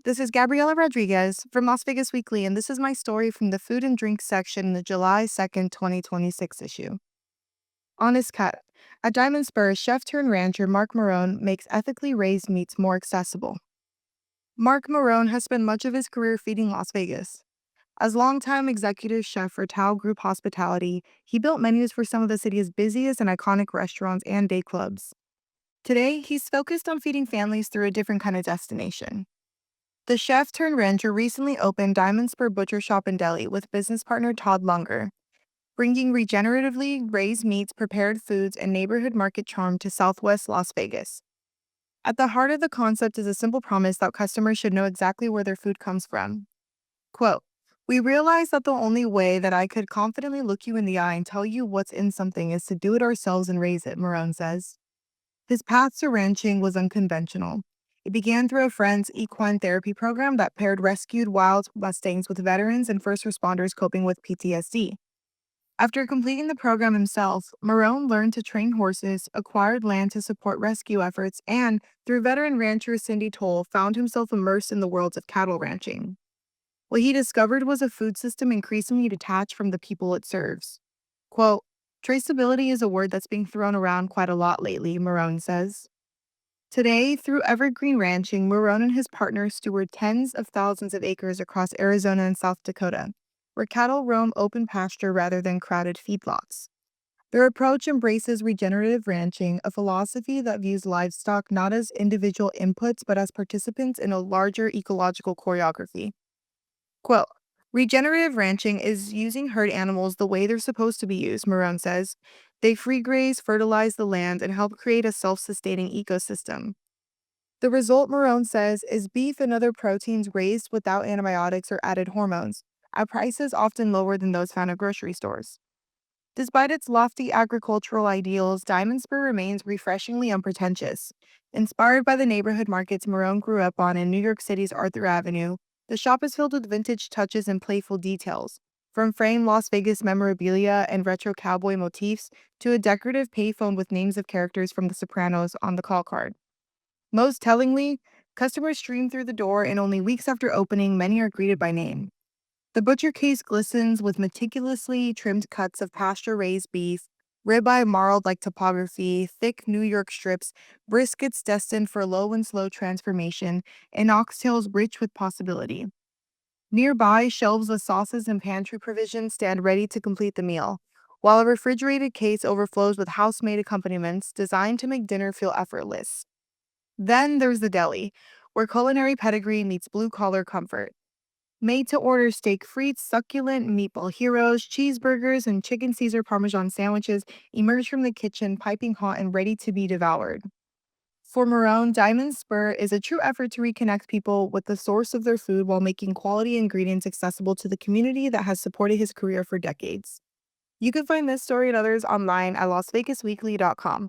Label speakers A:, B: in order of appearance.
A: This is Gabriela Rodriguez from Las Vegas Weekly, and this is my story from the food and drink section in the July 2nd, 2026 issue. Honest Cut. At Diamond Spur, chef turned rancher Marc Marrone makes ethically raised meats more accessible. Marc Marrone has spent much of his career feeding Las Vegas. As longtime executive chef for Tao Group Hospitality, he built menus for some of the city's busiest and iconic restaurants and day clubs. Today, he's focused on feeding families through a different kind of destination. The chef turned rancher recently opened Diamond Spur Butcher Shop in Deli with business partner Todd Lunger, bringing regeneratively raised meats, prepared foods, and neighborhood market charm to Southwest Las Vegas. At the heart of the concept is a simple promise that customers should know exactly where their food comes from. Quote, "We realized that the only way that I could confidently look you in the eye and tell you what's in something is to do it ourselves and raise it," Marrone says. His path to ranching was unconventional. It began through a friend's equine therapy program that paired rescued wild mustangs with veterans and first responders coping with PTSD. After completing the program himself, Marrone learned to train horses, acquired land to support rescue efforts, and, through veteran rancher Cindy Toll, found himself immersed in the worlds of cattle ranching. What he discovered was a food system increasingly detached from the people it serves. Quote, "Traceability is a word that's being thrown around quite a lot lately," Marrone says. Today, through evergreen ranching, Marrone and his partners steward tens of thousands of acres across Arizona and South Dakota, where cattle roam open pasture rather than crowded feedlots. Their approach embraces regenerative ranching, a philosophy that views livestock not as individual inputs but as participants in a larger ecological choreography. Quote, "Regenerative ranching is using herd animals the way they're supposed to be used," Marrone says. "They free graze, fertilize the land, and help create a self-sustaining ecosystem." The result, Marrone says, is beef and other proteins raised without antibiotics or added hormones, at prices often lower than those found at grocery stores. Despite its lofty agricultural ideals, Diamond Spur remains refreshingly unpretentious. Inspired by the neighborhood markets Marrone grew up on in New York City's Arthur Avenue, the shop is filled with vintage touches and playful details, from framed Las Vegas memorabilia and retro cowboy motifs to a decorative payphone with names of characters from The Sopranos on the call card. Most tellingly, customers stream through the door, and only weeks after opening, many are greeted by name. The butcher case glistens with meticulously trimmed cuts of pasture-raised beef, ribeye marled like topography, thick New York strips, briskets destined for low and slow transformation, and oxtails rich with possibility. Nearby, shelves of sauces and pantry provisions stand ready to complete the meal, while a refrigerated case overflows with house-made accompaniments designed to make dinner feel effortless. Then there's the deli, where culinary pedigree meets blue-collar comfort. Made to order steak frites, succulent meatball heroes, cheeseburgers, and chicken Caesar Parmesan sandwiches emerge from the kitchen piping hot and ready to be devoured. For Marrone, Diamond Spur is a true effort to reconnect people with the source of their food while making quality ingredients accessible to the community that has supported his career for decades. You can find this story and others online at lasvegasweekly.com.